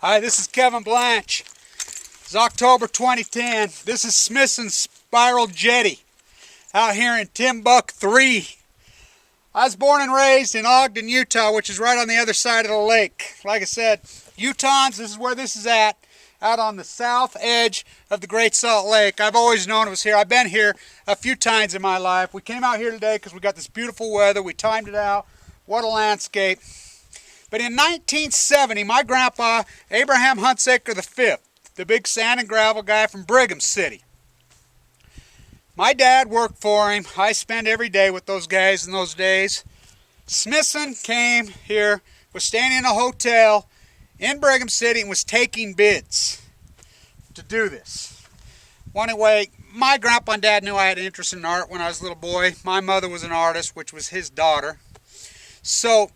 Hi, this is Kevin Blanch. It's October 2010. This is Smithson's Spiral Jetty out here in Timbuk 3. I was born and raised in Ogden, Utah, which is right on the other side of the lake. Like I said, Utahns, this is where this is at, out on the south edge of the Great Salt Lake. I've always known it was here. I've been here a few times in my life. We came out here today because we got this beautiful weather. We timed it out. What a landscape. But in 1970, my grandpa, Abraham Hunsaker V, the big sand and gravel guy from Brigham City. My dad worked for him. I spent every day with those guys in those days. Smithson came here, was staying in a hotel in Brigham City and was taking bids to do this. Well, anyway, my grandpa and dad knew I had an interest in art when I was a little boy. My mother was an artist, which was his daughter. So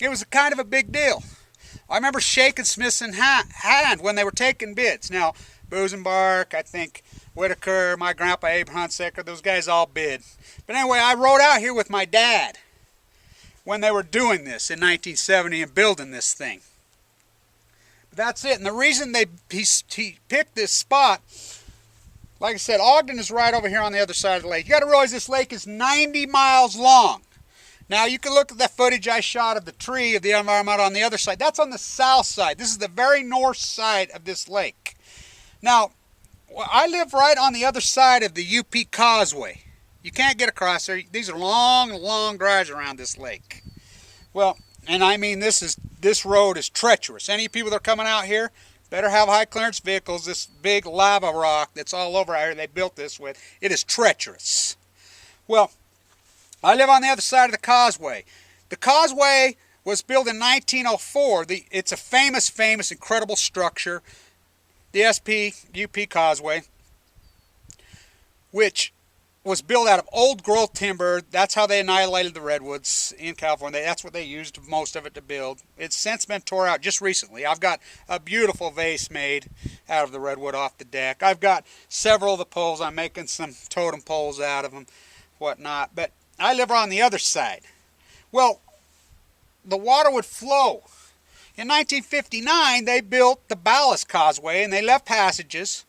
it was kind of a big deal. I remember shaking Smithson's hand when they were taking bids. Now, Busenbark, I think Whitaker, my grandpa Abe Hunsaker, those guys all bid. But anyway, I rode out here with my dad when they were doing this in 1970 and building this thing. But that's it. And the reason he picked this spot, like I said, Ogden is right over here on the other side of the lake. You got to realize this lake is 90 miles long. Now, you can look at the footage I shot of the tree of the environment on the other side. That's on the south side. This is the very north side of this lake. Now, I live right on the other side of the UP Causeway. You can't get across there. These are long, long drives around this lake. Well, and I mean, this road is treacherous. Any people that are coming out here better have high clearance vehicles. This big lava rock that's all over out here they built this with, it is treacherous. Well, I live on the other side of the causeway. The causeway was built in 1904. It's a famous, incredible structure, the UP Causeway, which was built out of old growth timber. That's how they annihilated the redwoods in California. That's what they used most of it to build. It's since been tore out just recently. I've got a beautiful vase made out of the redwood off the deck. I've got several of the poles. I'm making some totem poles out of them, whatnot. But I live on the other side. Well, the water would flow. In 1959, they built the ballast causeway and they left passages.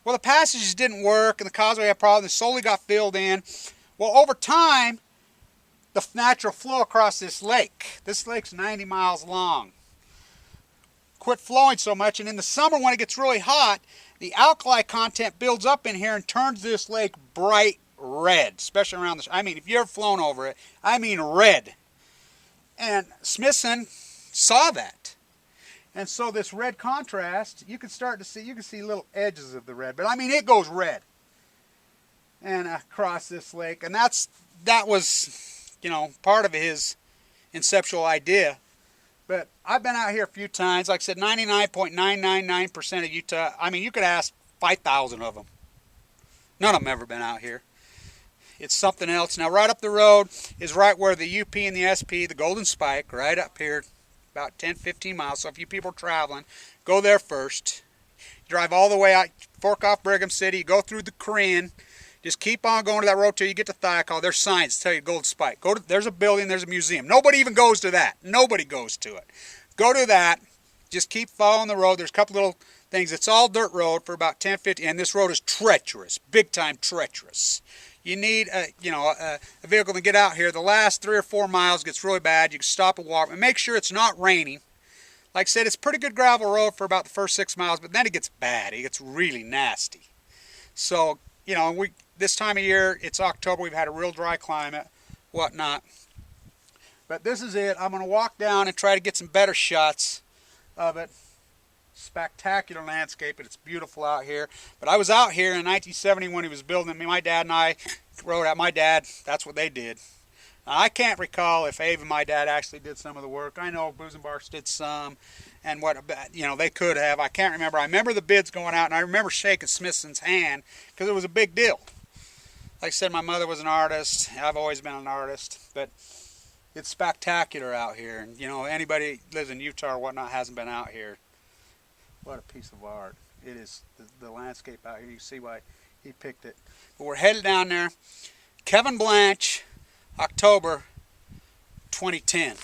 Well, the passages didn't work and the causeway had problems. It slowly got filled in. Well, over time, the natural flow across this lake's 90 miles long, quit flowing so much. And in the summer, when it gets really hot, the alkali content builds up in here and turns this lake bright red, especially around this. I mean, if you've ever flown over it, I mean red. And Smithson saw that. And so this red contrast, you can see little edges of the red, but I mean, it goes red. And across this lake, and that was, you know, part of his conceptual idea. But I've been out here a few times. Like I said, 99.999% of Utah, I mean, you could ask 5,000 of them. None of them ever been out here. It's something else. Now, right up the road is right where the UP and the SP, the Golden Spike, right up here, about 10-15 miles. So if you people are traveling, go there first. You drive all the way out, fork off Brigham City, you go through the Korean, just keep on going to that road till you get to Thiokol. There's signs that tell you Golden Spike. There's a building, there's a museum. Nobody even goes to that. Nobody goes to it. Go to that. Just keep following the road. There's a couple little things. It's all dirt road for about 10-15, and this road is treacherous, big time treacherous. You need a vehicle to get out here. The last 3 or 4 miles gets really bad. You can stop and walk, and make sure it's not raining. Like I said, it's a pretty good gravel road for about the first 6 miles, but then it gets bad. It gets really nasty. So, you know, this time of year, it's October. We've had a real dry climate, whatnot. But this is it. I'm going to walk down and try to get some better shots of it. Spectacular landscape, and it's beautiful out here. But I was out here in 1970 when he was building it. My dad and I rode out. My dad, that's what they did. Now, I can't recall if Abe and my dad actually did some of the work. I know Busenbark did some, and they could have. I can't remember. I remember the bids going out, and I remember shaking Smithson's hand because it was a big deal. Like I said, my mother was an artist. I've always been an artist, but it's spectacular out here. And you know, anybody who lives in Utah or whatnot hasn't been out here. What a piece of art. It is the landscape out here. You see why he picked it. But we're headed down there. Kevin Blanch, October 2010.